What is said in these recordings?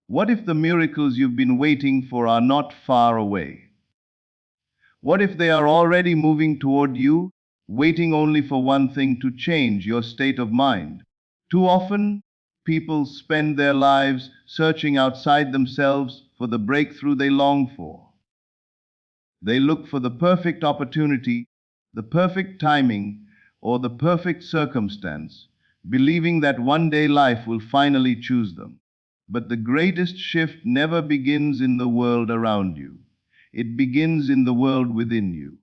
What if the miracles you've been waiting for are not far away? What if they are already moving toward you, waiting only for one thing to change your state of mind? Too often, people spend their lives searching outside themselves for the breakthrough they long for. They look for the perfect opportunity, the perfect timing, or the perfect circumstance, believing that one day life will finally choose them. But the greatest shift never begins in the world around you. It begins in the world within you.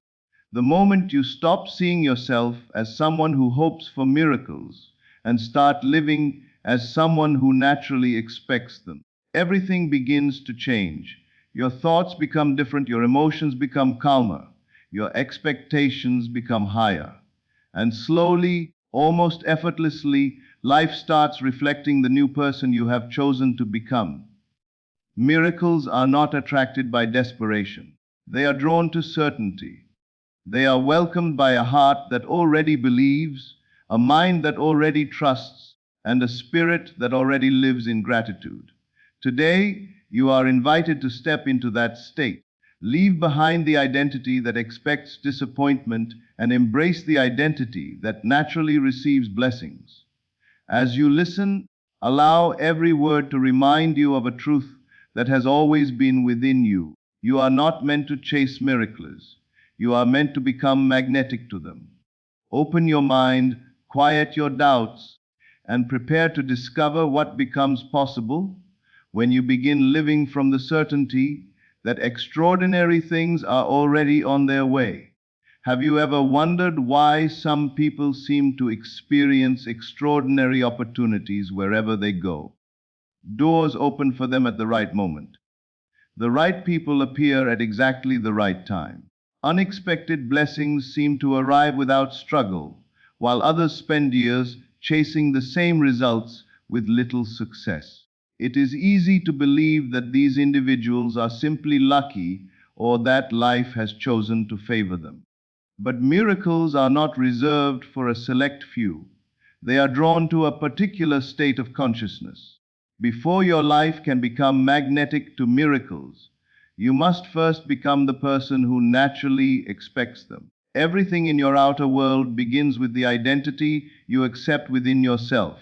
The moment you stop seeing yourself as someone who hopes for miracles and start living as someone who naturally expects them, everything begins to change. Your thoughts become different, your emotions become calmer, your expectations become higher. And slowly, almost effortlessly, life starts reflecting the new person you have chosen to become. Miracles are not attracted by desperation. They are drawn to certainty. They are welcomed by a heart that already believes, a mind that already trusts, and a spirit that already lives in gratitude. Today, you are invited to step into that state. Leave behind the identity that expects disappointment and embrace the identity that naturally receives blessings. As you listen, allow every word to remind you of a truth that has always been within you. You are not meant to chase miracles. You are meant to become magnetic to them. Open your mind, quiet your doubts, and prepare to discover what becomes possible when you begin living from the certainty that extraordinary things are already on their way. Have you ever wondered why some people seem to experience extraordinary opportunities wherever they go? Doors open for them at the right moment. The right people appear at exactly the right time. Unexpected blessings seem to arrive without struggle, while others spend years chasing the same results with little success. It is easy to believe that these individuals are simply lucky or that life has chosen to favor them. But miracles are not reserved for a select few. They are drawn to a particular state of consciousness. Before your life can become magnetic to miracles, you must first become the person who naturally expects them. Everything in your outer world begins with the identity you accept within yourself.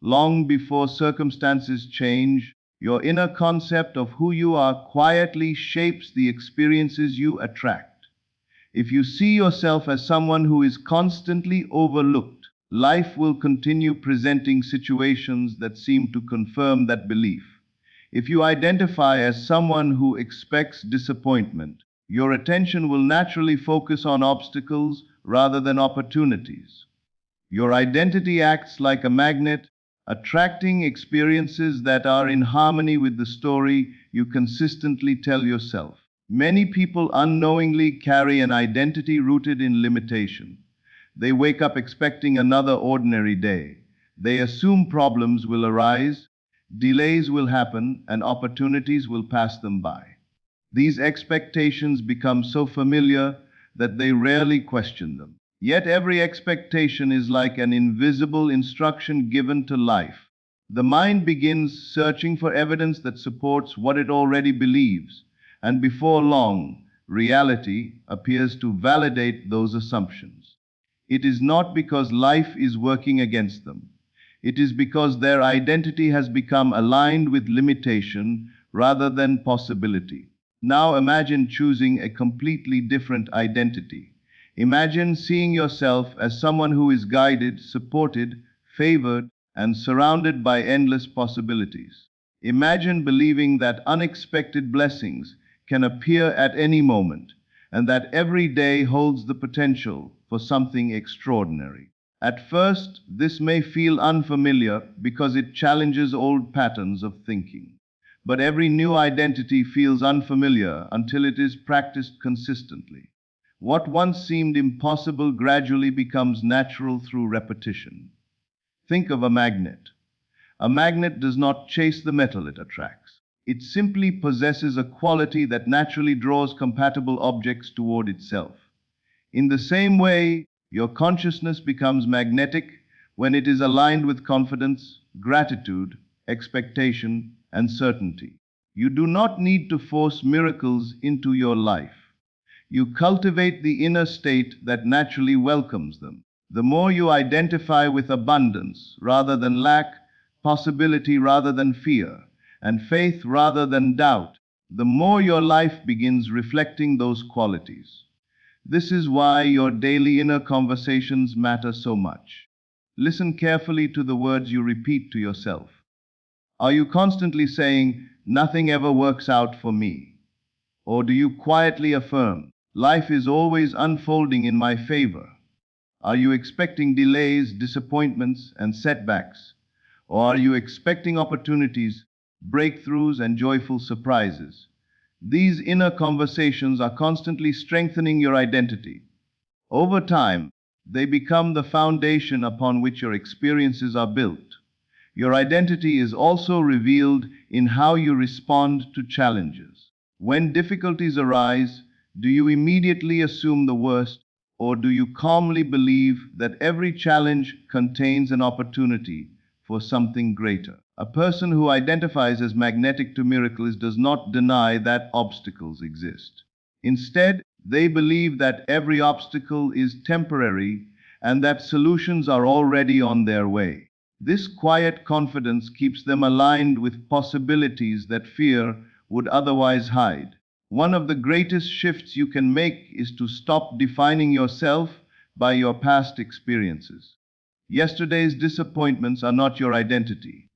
Long before circumstances change, your inner concept of who you are quietly shapes the experiences you attract. If you see yourself as someone who is constantly overlooked, life will continue presenting situations that seem to confirm that belief. If you identify as someone who expects disappointment, your attention will naturally focus on obstacles rather than opportunities. Your identity acts like a magnet, attracting experiences that are in harmony with the story you consistently tell yourself. Many people unknowingly carry an identity rooted in limitation. They wake up expecting another ordinary day. They assume problems will arise, delays will happen, and opportunities will pass them by. These expectations become so familiar that they rarely question them. Yet every expectation is like an invisible instruction given to life. The mind begins searching for evidence that supports what it already believes, and before long, reality appears to validate those assumptions. It is not because life is working against them. It is because their identity has become aligned with limitation rather than possibility. Now imagine choosing a completely different identity. Imagine seeing yourself as someone who is guided, supported, favored, and surrounded by endless possibilities. Imagine believing that unexpected blessings can appear at any moment, and that every day holds the potential for something extraordinary. At first, this may feel unfamiliar because it challenges old patterns of thinking. But every new identity feels unfamiliar until it is practiced consistently. What once seemed impossible gradually becomes natural through repetition. Think of a magnet. A magnet does not chase the metal it attracts. It simply possesses a quality that naturally draws compatible objects toward itself. In the same way, your consciousness becomes magnetic when it is aligned with confidence, gratitude, expectation, and certainty. You do not need to force miracles into your life. You cultivate the inner state that naturally welcomes them. The more you identify with abundance rather than lack, possibility rather than fear, and faith rather than doubt, the more your life begins reflecting those qualities. This is why your daily inner conversations matter so much. Listen carefully to the words you repeat to yourself. Are you constantly saying, "Nothing ever works out for me"? Or do you quietly affirm, "Life is always unfolding in my favor"? Are you expecting delays, disappointments, and setbacks? Or are you expecting opportunities, breakthroughs, and joyful surprises? These inner conversations are constantly strengthening your identity. Over time, they become the foundation upon which your experiences are built. Your identity is also revealed in how you respond to challenges. When difficulties arise, do you immediately assume the worst, or do you calmly believe that every challenge contains an opportunity for something greater? A person who identifies as magnetic to miracles does not deny that obstacles exist. Instead, they believe that every obstacle is temporary and that solutions are already on their way. This quiet confidence keeps them aligned with possibilities that fear would otherwise hide. One of the greatest shifts you can make is to stop defining yourself by your past experiences. Yesterday's disappointments are not your identity.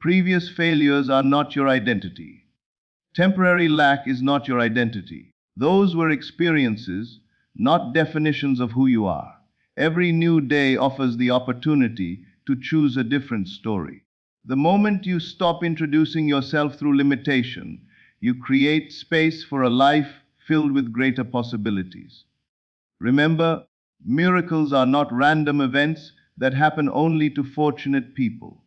Previous failures are not your identity. Temporary lack is not your identity. Those were experiences, not definitions of who you are. Every new day offers the opportunity to choose a different story. The moment you stop introducing yourself through limitation, you create space for a life filled with greater possibilities. Remember, miracles are not random events that happen only to fortunate people.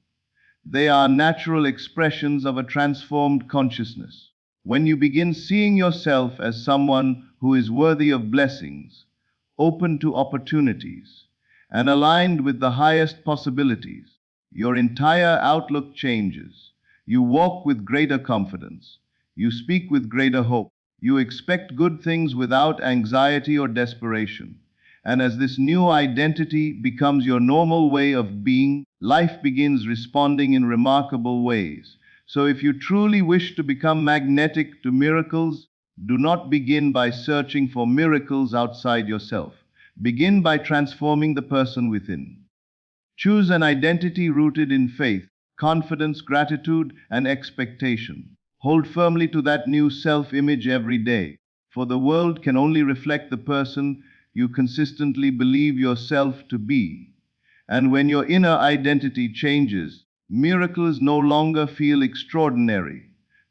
They are natural expressions of a transformed consciousness. When you begin seeing yourself as someone who is worthy of blessings, open to opportunities, and aligned with the highest possibilities, your entire outlook changes. You walk with greater confidence. You speak with greater hope. You expect good things without anxiety or desperation. And as this new identity becomes your normal way of being, life begins responding in remarkable ways. So if you truly wish to become magnetic to miracles, do not begin by searching for miracles outside yourself. Begin by transforming the person within. Choose an identity rooted in faith, confidence, gratitude, and expectation. Hold firmly to that new self-image every day, for the world can only reflect the person you consistently believe yourself to be. And when your inner identity changes, miracles no longer feel extraordinary.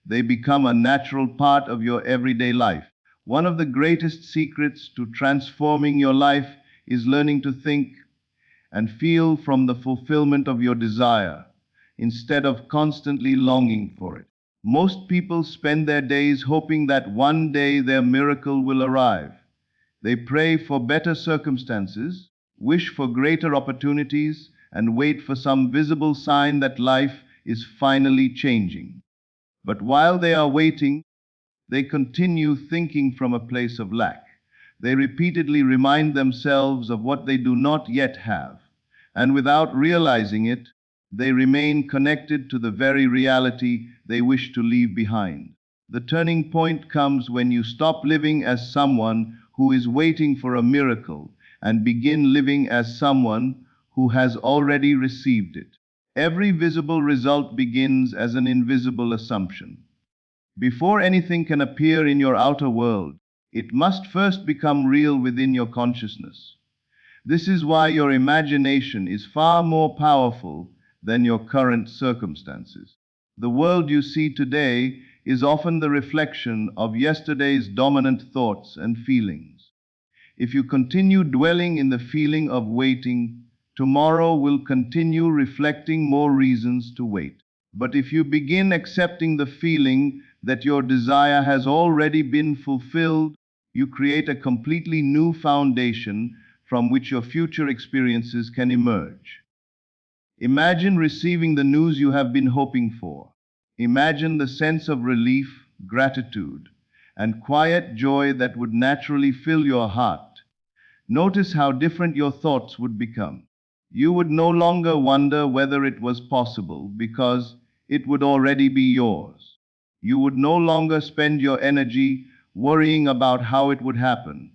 They become a natural part of your everyday life. One of the greatest secrets to transforming your life is learning to think and feel from the fulfillment of your desire, instead of constantly longing for it. Most people spend their days hoping that one day their miracle will arrive. They pray for better circumstances, wish for greater opportunities, and wait for some visible sign that life is finally changing. But while they are waiting, they continue thinking from a place of lack. They repeatedly remind themselves of what they do not yet have, and without realizing it, they remain connected to the very reality they wish to leave behind. The turning point comes when you stop living as someone who is waiting for a miracle and begin living as someone who has already received it. Every visible result begins as an invisible assumption. Before anything can appear in your outer world, it must first become real within your consciousness. This is why your imagination is far more powerful than your current circumstances. The world you see today is often the reflection of yesterday's dominant thoughts and feelings. If you continue dwelling in the feeling of waiting, tomorrow will continue reflecting more reasons to wait. But if you begin accepting the feeling that your desire has already been fulfilled, you create a completely new foundation from which your future experiences can emerge. Imagine receiving the news you have been hoping for. Imagine the sense of relief, gratitude, and quiet joy that would naturally fill your heart. Notice how different your thoughts would become. You would no longer wonder whether it was possible because it would already be yours. You would no longer spend your energy worrying about how it would happen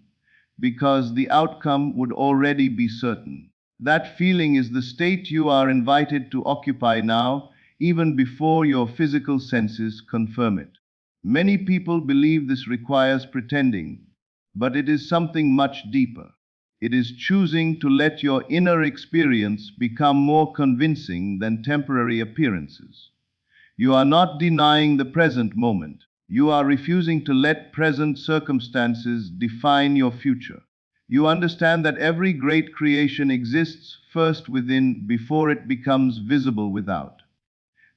because the outcome would already be certain. That feeling is the state you are invited to occupy now, even before your physical senses confirm it. Many people believe this requires pretending, but it is something much deeper. It is choosing to let your inner experience become more convincing than temporary appearances. You are not denying the present moment. You are refusing to let present circumstances define your future. You understand that every great creation exists first within before it becomes visible without.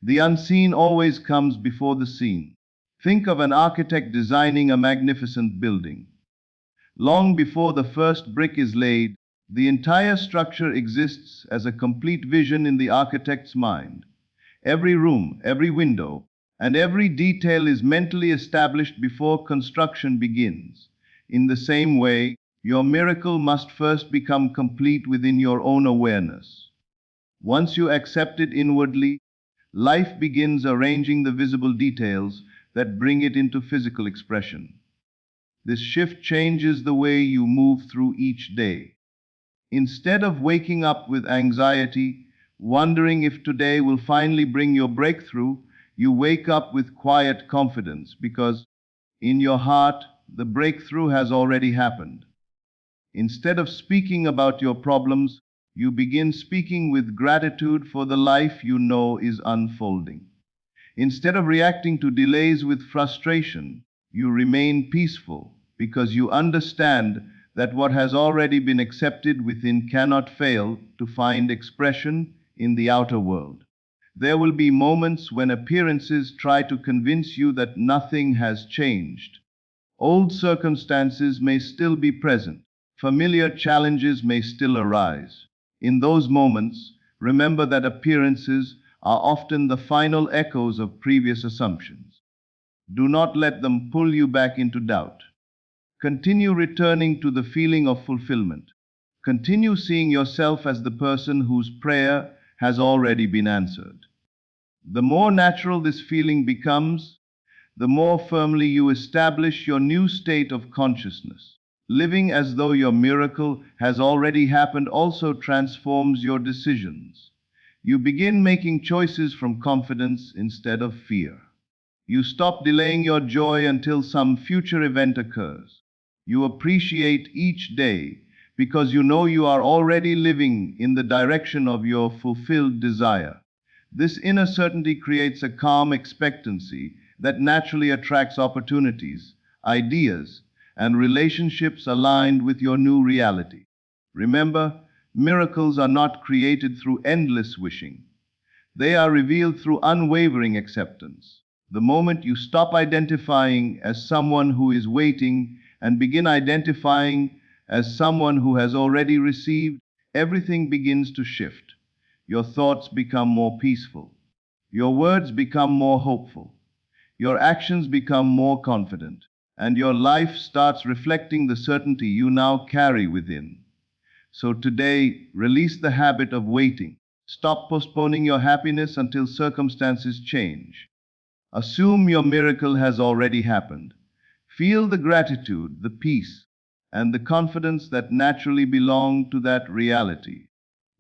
The unseen always comes before the seen. Think of an architect designing a magnificent building. Long before the first brick is laid, the entire structure exists as a complete vision in the architect's mind. Every room, every window, and every detail is mentally established before construction begins. In the same way, your miracle must first become complete within your own awareness. Once you accept it inwardly, life begins arranging the visible details that bring it into physical expression. This shift changes the way you move through each day. Instead of waking up with anxiety, wondering if today will finally bring your breakthrough, you wake up with quiet confidence because in your heart, the breakthrough has already happened. Instead of speaking about your problems, you begin speaking with gratitude for the life you know is unfolding. Instead of reacting to delays with frustration, you remain peaceful because you understand that what has already been accepted within cannot fail to find expression in the outer world. There will be moments when appearances try to convince you that nothing has changed. Old circumstances may still be present. Familiar challenges may still arise. In those moments, remember that appearances are often the final echoes of previous assumptions. Do not let them pull you back into doubt. Continue returning to the feeling of fulfillment. Continue seeing yourself as the person whose prayer has already been answered. The more natural this feeling becomes, the more firmly you establish your new state of consciousness. Living as though your miracle has already happened also transforms your decisions. You begin making choices from confidence instead of fear. You stop delaying your joy until some future event occurs. You appreciate each day because you know you are already living in the direction of your fulfilled desire. This inner certainty creates a calm expectancy that naturally attracts opportunities, ideas, and relationships aligned with your new reality. Remember, miracles are not created through endless wishing. They are revealed through unwavering acceptance. The moment you stop identifying as someone who is waiting and begin identifying as someone who has already received, everything begins to shift. Your thoughts become more peaceful. Your words become more hopeful. Your actions become more confident. And your life starts reflecting the certainty you now carry within. So today, release the habit of waiting. Stop postponing your happiness until circumstances change. Assume your miracle has already happened. Feel the gratitude, the peace, and the confidence that naturally belong to that reality.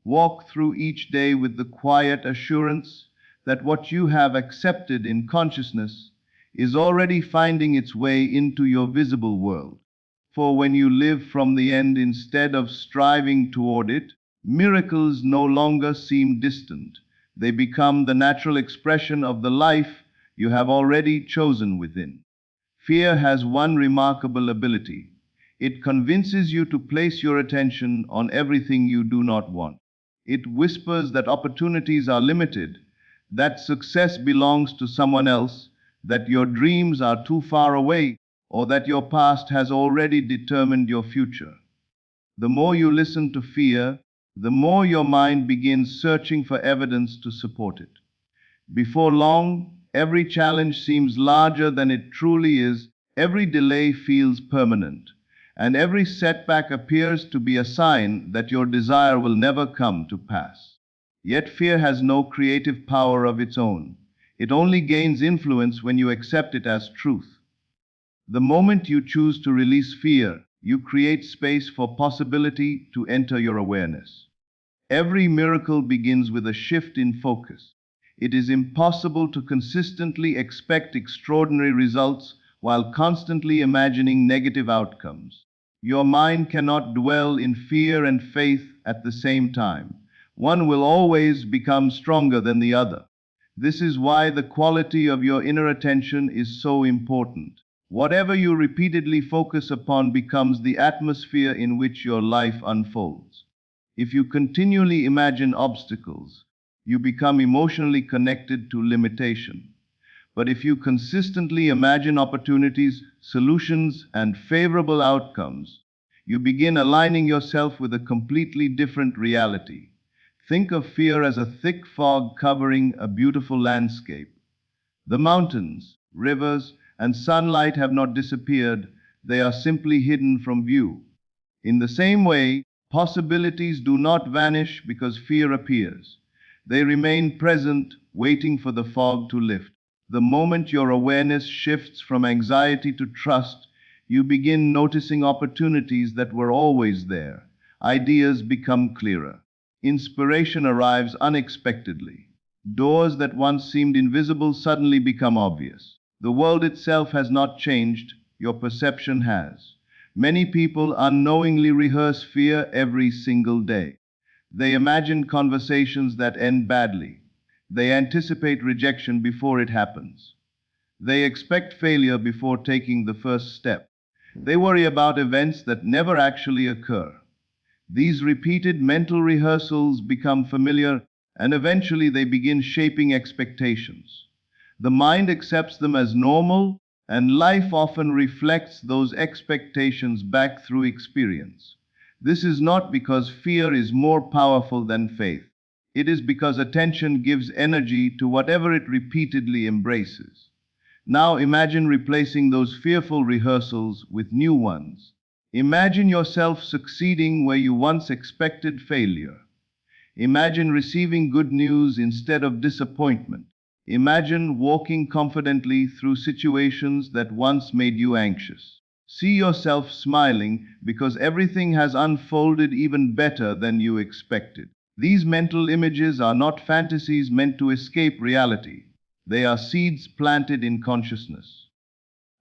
Walk through each day with the quiet assurance that what you have accepted in consciousness is already finding its way into your visible world. For when you live from the end instead of striving toward it, miracles no longer seem distant. They become the natural expression of the life you have already chosen within. Fear has one remarkable ability. It convinces you to place your attention on everything you do not want. It whispers that opportunities are limited, that success belongs to someone else, that your dreams are too far away, or that your past has already determined your future. The more you listen to fear, the more your mind begins searching for evidence to support it. Before long, Every challenge seems larger than it truly is, every delay feels permanent, and every setback appears to be a sign that your desire will never come to pass. Yet fear has no creative power of its own. It only gains influence when you accept it as truth. The moment you choose to release fear, you create space for possibility to enter your awareness. Every miracle begins with a shift in focus. It is impossible to consistently expect extraordinary results while constantly imagining negative outcomes. Your mind cannot dwell in fear and faith at the same time. One will always become stronger than the other. This is why the quality of your inner attention is so important. Whatever you repeatedly focus upon becomes the atmosphere in which your life unfolds. If you continually imagine obstacles, you become emotionally connected to limitation. But if you consistently imagine opportunities, solutions, and favorable outcomes, you begin aligning yourself with a completely different reality. Think of fear as a thick fog covering a beautiful landscape. The mountains, rivers, and sunlight have not disappeared, they are simply hidden from view. In the same way, possibilities do not vanish because fear appears. They remain present, waiting for the fog to lift. The moment your awareness shifts from anxiety to trust, you begin noticing opportunities that were always there. Ideas become clearer. Inspiration arrives unexpectedly. Doors that once seemed invisible suddenly become obvious. The world itself has not changed, your perception has. Many people unknowingly rehearse fear every single day. They imagine conversations that end badly. They anticipate rejection before it happens. They expect failure before taking the first step. They worry about events that never actually occur. These repeated mental rehearsals become familiar, and eventually they begin shaping expectations. The mind accepts them as normal, and life often reflects those expectations back through experience. This is not because fear is more powerful than faith. It is because attention gives energy to whatever it repeatedly embraces. Now imagine replacing those fearful rehearsals with new ones. Imagine yourself succeeding where you once expected failure. Imagine receiving good news instead of disappointment. Imagine walking confidently through situations that once made you anxious. See yourself smiling because everything has unfolded even better than you expected. These mental images are not fantasies meant to escape reality. They are seeds planted in consciousness.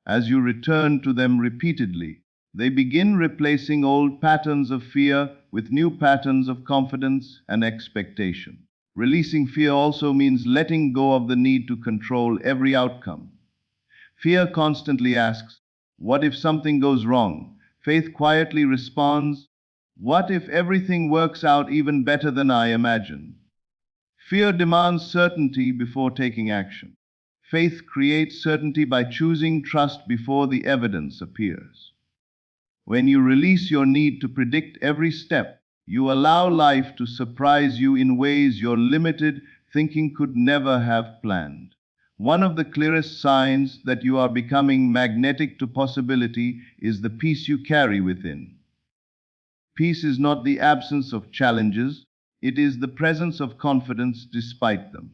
As you return to them repeatedly, they begin replacing old patterns of fear with new patterns of confidence and expectation. Releasing fear also means letting go of the need to control every outcome. Fear constantly asks, "What if something goes wrong?" Faith quietly responds, "What if everything works out even better than I imagined?" Fear demands certainty before taking action. Faith creates certainty by choosing trust before the evidence appears. When you release your need to predict every step, you allow life to surprise you in ways your limited thinking could never have planned. One of the clearest signs that you are becoming magnetic to possibility is the peace you carry within. Peace is not the absence of challenges, it is the presence of confidence despite them.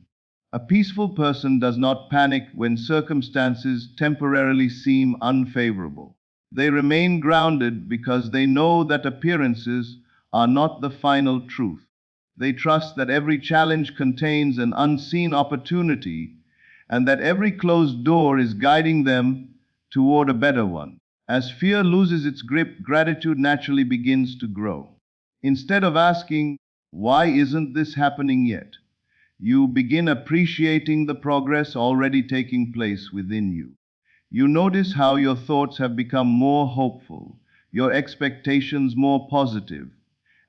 A peaceful person does not panic when circumstances temporarily seem unfavorable. They remain grounded because they know that appearances are not the final truth. They trust that every challenge contains an unseen opportunity and that every closed door is guiding them toward a better one. As fear loses its grip, gratitude naturally begins to grow. Instead of asking, "Why isn't this happening yet?" you begin appreciating the progress already taking place within you. You notice how your thoughts have become more hopeful, your expectations more positive,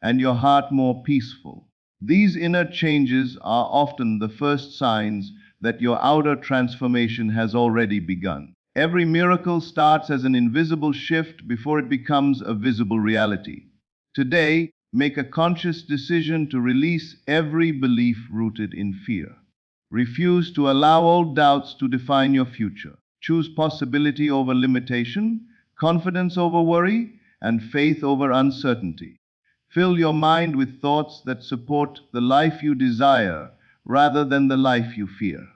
and your heart more peaceful. These inner changes are often the first signs that your outer transformation has already begun. Every miracle starts as an invisible shift before it becomes a visible reality. Today, make a conscious decision to release every belief rooted in fear. Refuse to allow old doubts to define your future. Choose possibility over limitation, confidence over worry, and faith over uncertainty. Fill your mind with thoughts that support the life you desire rather than the life you fear.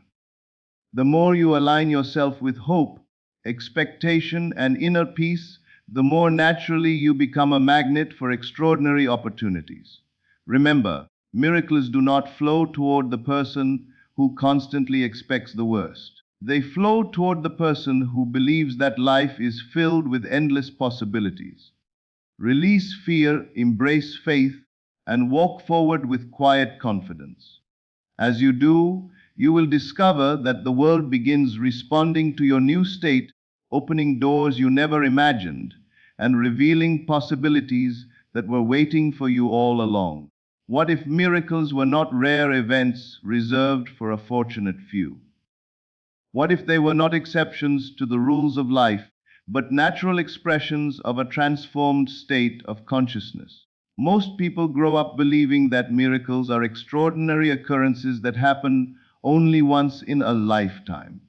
The more you align yourself with hope, expectation, and inner peace, the more naturally you become a magnet for extraordinary opportunities. Remember, miracles do not flow toward the person who constantly expects the worst. They flow toward the person who believes that life is filled with endless possibilities. Release fear, embrace faith, and walk forward with quiet confidence. As you do, you will discover that the world begins responding to your new state, opening doors you never imagined, and revealing possibilities that were waiting for you all along. What if miracles were not rare events reserved for a fortunate few? What if they were not exceptions to the rules of life, but natural expressions of a transformed state of consciousness? Most people grow up believing that miracles are extraordinary occurrences that happen only once in a lifetime.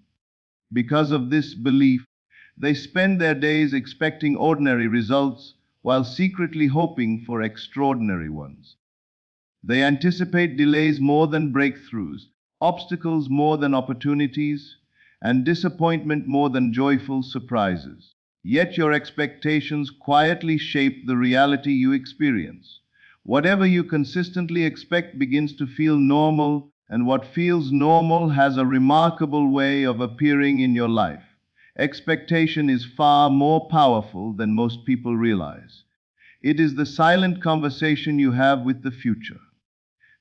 Because of this belief, they spend their days expecting ordinary results while secretly hoping for extraordinary ones. They anticipate delays more than breakthroughs, obstacles more than opportunities, and disappointment more than joyful surprises. Yet your expectations quietly shape the reality you experience. Whatever you consistently expect begins to feel normal, and what feels normal has a remarkable way of appearing in your life. Expectation is far more powerful than most people realize. It is the silent conversation you have with the future.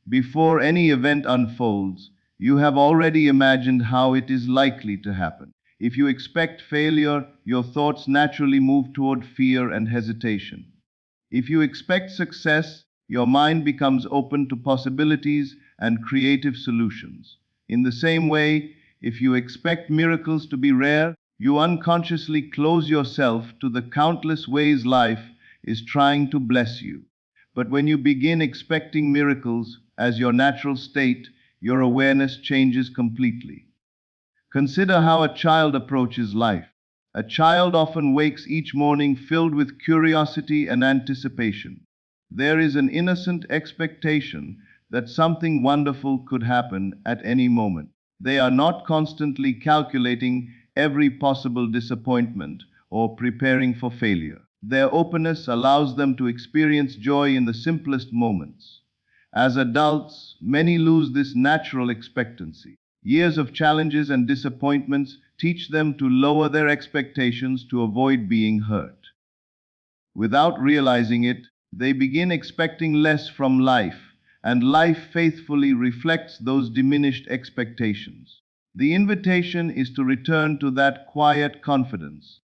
Before any event unfolds, you have already imagined how it is likely to happen. If you expect failure, your thoughts naturally move toward fear and hesitation. If you expect success, your mind becomes open to possibilities and creative solutions. In the same way, if you expect miracles to be rare, you unconsciously close yourself to the countless ways life is trying to bless you. But when you begin expecting miracles as your natural state, your awareness changes completely. Consider how a child approaches life. A child often wakes each morning filled with curiosity and anticipation. There is an innocent expectation that something wonderful could happen at any moment. They are not constantly calculating every possible disappointment or preparing for failure. Their openness allows them to experience joy in the simplest moments. As adults, many lose this natural expectancy. Years of challenges and disappointments teach them to lower their expectations to avoid being hurt. Without realizing it, they begin expecting less from life, and life faithfully reflects those diminished expectations. The invitation is to return to that quiet confidence,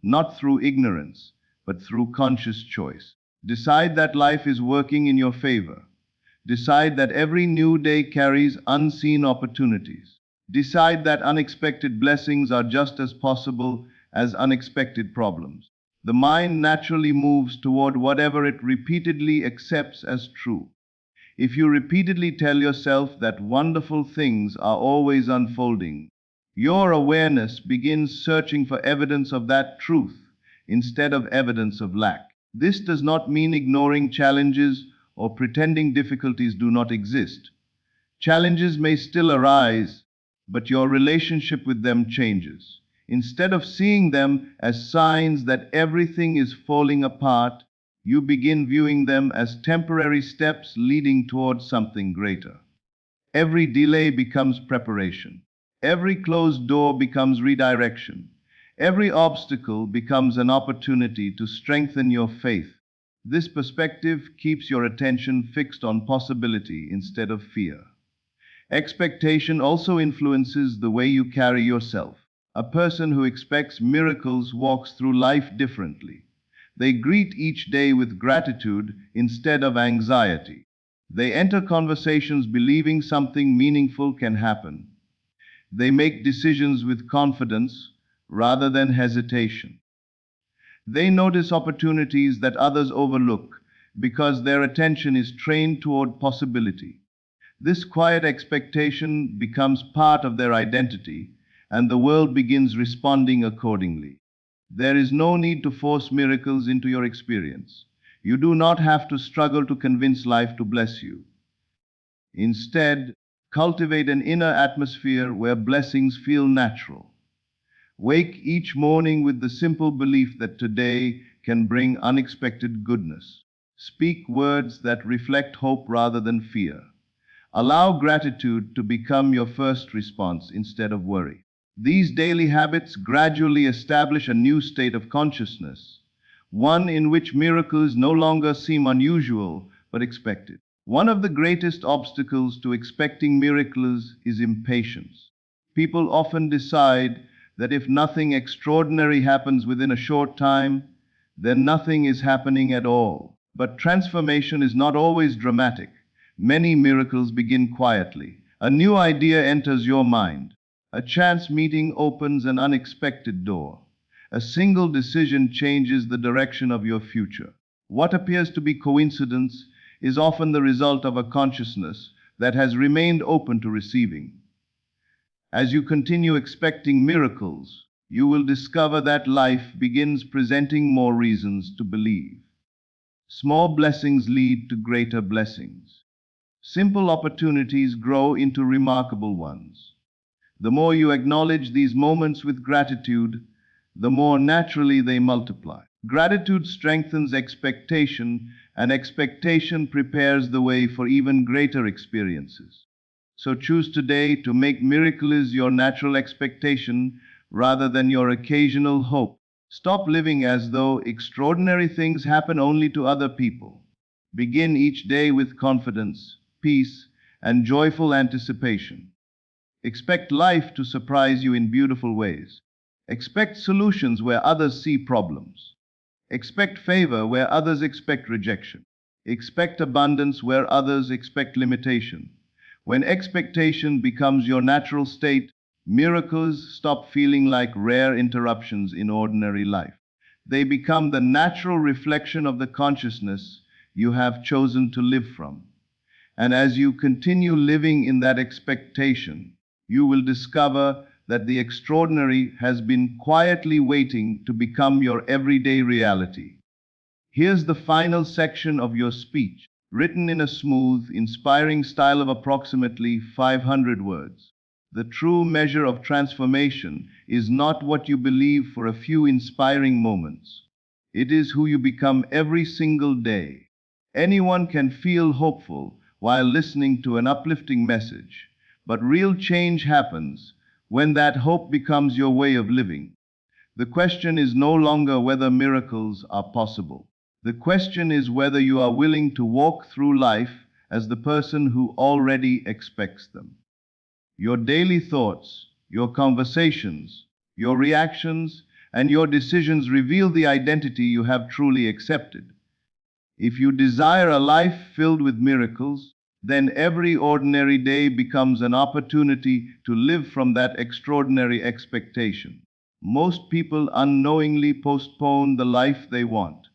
not through ignorance, but through conscious choice. Decide that life is working in your favor. Decide that every new day carries unseen opportunities. Decide that unexpected blessings are just as possible as unexpected problems. The mind naturally moves toward whatever it repeatedly accepts as true. If you repeatedly tell yourself that wonderful things are always unfolding, your awareness begins searching for evidence of that truth instead of evidence of lack. This does not mean ignoring challenges or pretending difficulties do not exist. Challenges may still arise, but your relationship with them changes. Instead of seeing them as signs that everything is falling apart, you begin viewing them as temporary steps leading towards something greater. Every delay becomes preparation. Every closed door becomes redirection. Every obstacle becomes an opportunity to strengthen your faith. This perspective keeps your attention fixed on possibility instead of fear. Expectation also influences the way you carry yourself. A person who expects miracles walks through life differently. They greet each day with gratitude instead of anxiety. They enter conversations believing something meaningful can happen. They make decisions with confidence rather than hesitation. They notice opportunities that others overlook because their attention is trained toward possibility. This quiet expectation becomes part of their identity, and the world begins responding accordingly. There is no need to force miracles into your experience. You do not have to struggle to convince life to bless you. Instead, cultivate an inner atmosphere where blessings feel natural. Wake each morning with the simple belief that today can bring unexpected goodness. Speak words that reflect hope rather than fear. Allow gratitude to become your first response instead of worry. These daily habits gradually establish a new state of consciousness, one in which miracles no longer seem unusual but expected. One of the greatest obstacles to expecting miracles is impatience. People often decide that if nothing extraordinary happens within a short time, then nothing is happening at all. But transformation is not always dramatic. Many miracles begin quietly. A new idea enters your mind. A chance meeting opens an unexpected door. A single decision changes the direction of your future. What appears to be coincidence is often the result of a consciousness that has remained open to receiving. As you continue expecting miracles, you will discover that life begins presenting more reasons to believe. Small blessings lead to greater blessings. Simple opportunities grow into remarkable ones. The more you acknowledge these moments with gratitude, the more naturally they multiply. Gratitude strengthens expectation, and expectation prepares the way for even greater experiences. So choose today to make miracles your natural expectation rather than your occasional hope. Stop living as though extraordinary things happen only to other people. Begin each day with confidence, peace, and joyful anticipation. Expect life to surprise you in beautiful ways. Expect solutions where others see problems. Expect favor where others expect rejection. Expect abundance where others expect limitation. When expectation becomes your natural state, miracles stop feeling like rare interruptions in ordinary life. They become the natural reflection of the consciousness you have chosen to live from. And as you continue living in that expectation, you will discover that the extraordinary has been quietly waiting to become your everyday reality. Here's the final section of your speech, written in a smooth, inspiring style of approximately 500 words. The true measure of transformation is not what you believe for a few inspiring moments. It is who you become every single day. Anyone can feel hopeful while listening to an uplifting message, but real change happens when that hope becomes your way of living. The question is no longer whether miracles are possible. The question is whether you are willing to walk through life as the person who already expects them. Your daily thoughts, your conversations, your reactions, and your decisions reveal the identity you have truly accepted. If you desire a life filled with miracles, then every ordinary day becomes an opportunity to live from that extraordinary expectation. Most people unknowingly postpone the life they want.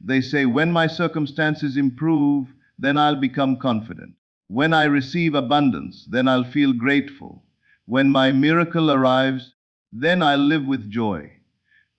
They say, when my circumstances improve, then I'll become confident. When I receive abundance, then I'll feel grateful. When my miracle arrives, then I'll live with joy.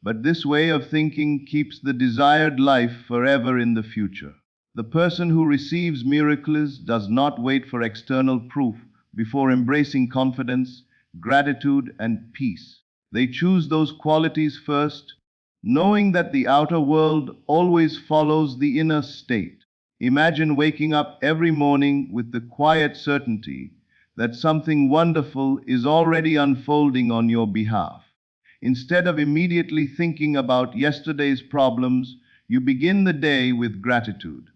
But this way of thinking keeps the desired life forever in the future. The person who receives miracles does not wait for external proof before embracing confidence, gratitude, and peace. They choose those qualities first, knowing that the outer world always follows the inner state. Imagine waking up every morning with the quiet certainty that something wonderful is already unfolding on your behalf. Instead of immediately thinking about yesterday's problems, you begin the day with gratitude.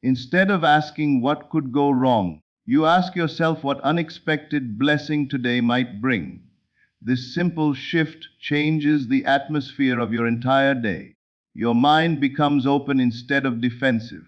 Instead of asking what could go wrong, you ask yourself what unexpected blessing today might bring. This simple shift changes the atmosphere of your entire day. Your mind becomes open instead of defensive.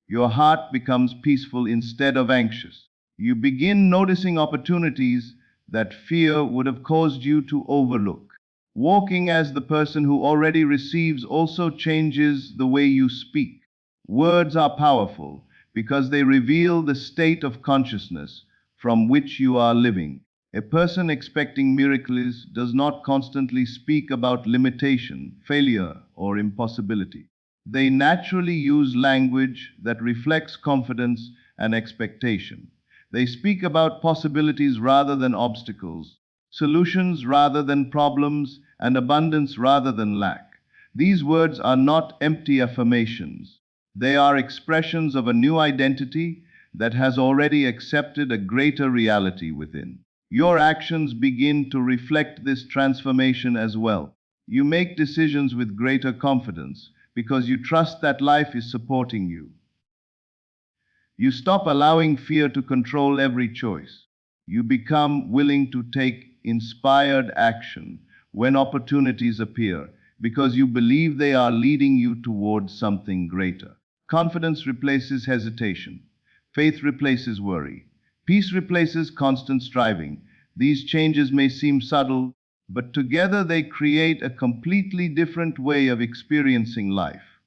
Your heart becomes peaceful instead of anxious. You begin noticing opportunities that fear would have caused you to overlook. Walking as the person who already receives also changes the way you speak. Words are powerful, because they reveal the state of consciousness from which you are living. A person expecting miracles does not constantly speak about limitation, failure, or impossibility. They naturally use language that reflects confidence and expectation. They speak about possibilities rather than obstacles, solutions rather than problems, and abundance rather than lack. These words are not empty affirmations. They are expressions of a new identity that has already accepted a greater reality within. Your actions begin to reflect this transformation as well. You make decisions with greater confidence because you trust that life is supporting you. You stop allowing fear to control every choice. You become willing to take inspired action when opportunities appear because you believe they are leading you towards something greater. Confidence replaces hesitation. Faith replaces worry. Peace replaces constant striving. These changes may seem subtle, but together they create a completely different way of experiencing life.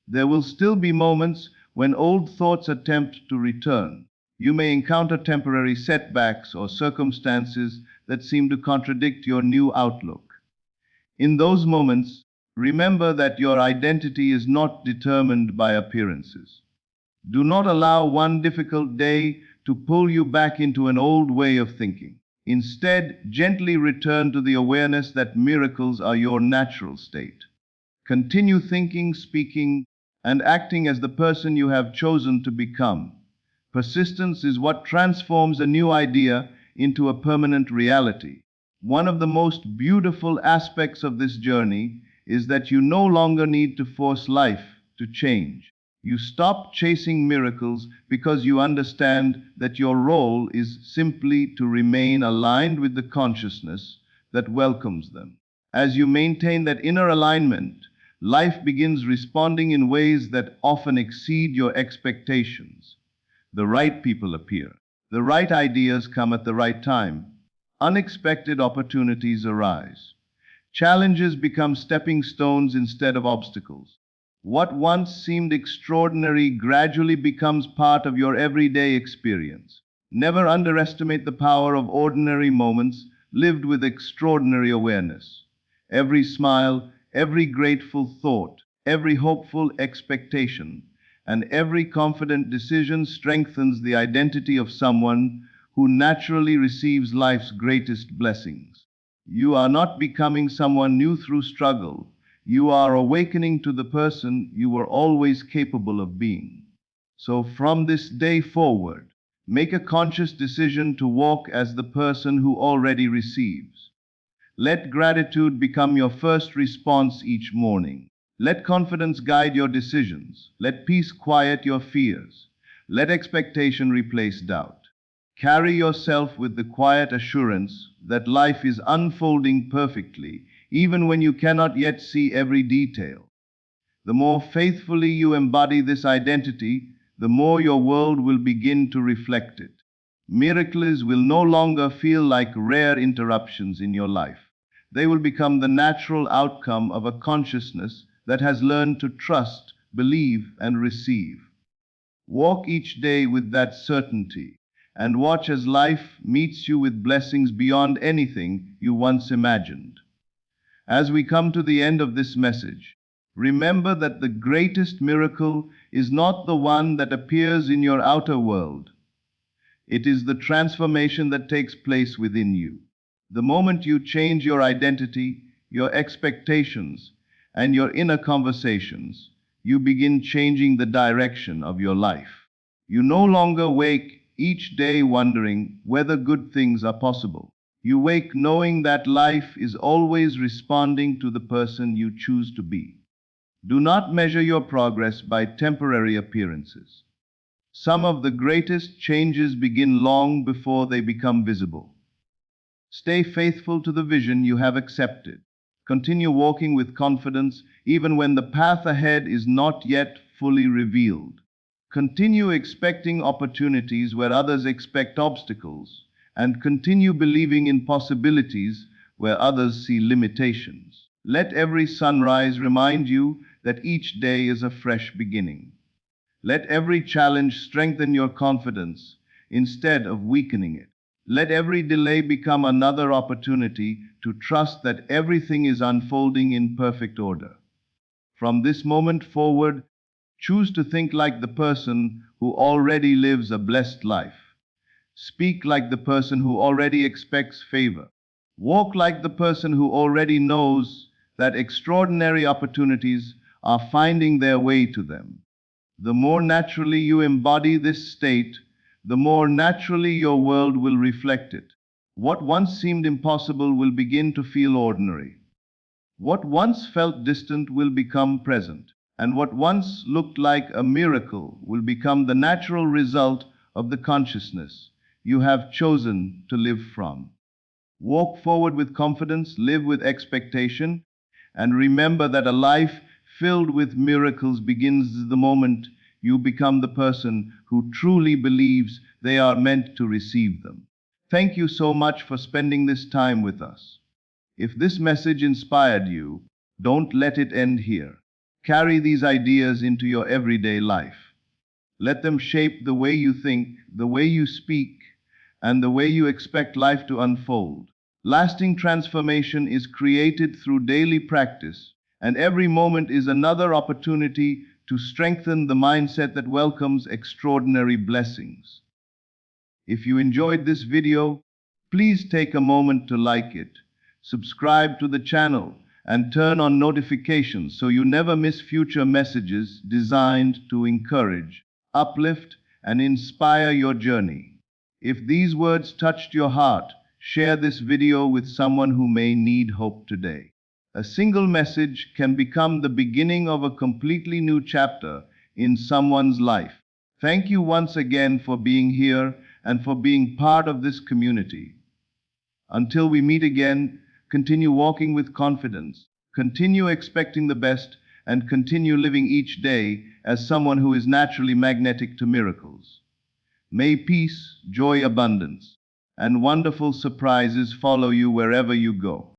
There will still be moments when old thoughts attempt to return. You may encounter temporary setbacks or circumstances that seem to contradict your new outlook. In those moments, remember that your identity is not determined by appearances. Do not allow one difficult day to pull you back into an old way of thinking. Instead, gently return to the awareness that miracles are your natural state. Continue thinking, speaking, and acting as the person you have chosen to become. Persistence is what transforms a new idea into a permanent reality. One of the most beautiful aspects of this journey is that you no longer need to force life to change. You stop chasing miracles because you understand that your role is simply to remain aligned with the consciousness that welcomes them. As you maintain that inner alignment, life begins responding in ways that often exceed your expectations. The right people appear. The right ideas come at the right time. Unexpected opportunities arise. Challenges become stepping stones instead of obstacles. What once seemed extraordinary gradually becomes part of your everyday experience. Never underestimate the power of ordinary moments lived with extraordinary awareness. Every smile, every grateful thought, every hopeful expectation, and every confident decision strengthens the identity of someone who naturally receives life's greatest blessings. You are not becoming someone new through struggle. You are awakening to the person you were always capable of being. So from this day forward, make a conscious decision to walk as the person who already receives. Let gratitude become your first response each morning. Let confidence guide your decisions. Let peace quiet your fears. Let expectation replace doubt. Carry yourself with the quiet assurance that life is unfolding perfectly, even when you cannot yet see every detail. The more faithfully you embody this identity, the more your world will begin to reflect it. Miracles will no longer feel like rare interruptions in your life. They will become the natural outcome of a consciousness that has learned to trust, believe, and receive. Walk each day with that certainty, and watch as life meets you with blessings beyond anything you once imagined. As we come to the end of this message, remember that the greatest miracle is not the one that appears in your outer world. It is the transformation that takes place within you. The moment you change your identity, your expectations, and your inner conversations, you begin changing the direction of your life. You no longer wake each day wondering whether good things are possible. You wake knowing that life is always responding to the person you choose to be. Do not measure your progress by temporary appearances. Some of the greatest changes begin long before they become visible. Stay faithful to the vision you have accepted. Continue walking with confidence even when the path ahead is not yet fully revealed. Continue expecting opportunities where others expect obstacles, and continue believing in possibilities where others see limitations. Let every sunrise remind you that each day is a fresh beginning. Let every challenge strengthen your confidence instead of weakening it. Let every delay become another opportunity to trust that everything is unfolding in perfect order. From this moment forward, choose to think like the person who already lives a blessed life. Speak like the person who already expects favor. Walk like the person who already knows that extraordinary opportunities are finding their way to them. The more naturally you embody this state, the more naturally your world will reflect it. What once seemed impossible will begin to feel ordinary. What once felt distant will become present, and what once looked like a miracle will become the natural result of the consciousness you have chosen to live from. Walk forward with confidence, live with expectation, and remember that a life filled with miracles begins the moment you become the person who truly believes they are meant to receive them. Thank you so much for spending this time with us. If this message inspired you, don't let it end here. Carry these ideas into your everyday life. Let them shape the way you think, the way you speak, and the way you expect life to unfold. Lasting transformation is created through daily practice, and every moment is another opportunity to strengthen the mindset that welcomes extraordinary blessings. If you enjoyed this video, please take a moment to like it, subscribe to the channel, and turn on notifications so you never miss future messages designed to encourage, uplift, and inspire your journey. If these words touched your heart, share this video with someone who may need hope today. A single message can become the beginning of a completely new chapter in someone's life. Thank you once again for being here and for being part of this community. Until we meet again, continue walking with confidence, continue expecting the best, and continue living each day as someone who is naturally magnetic to miracles. May peace, joy, abundance, and wonderful surprises follow you wherever you go.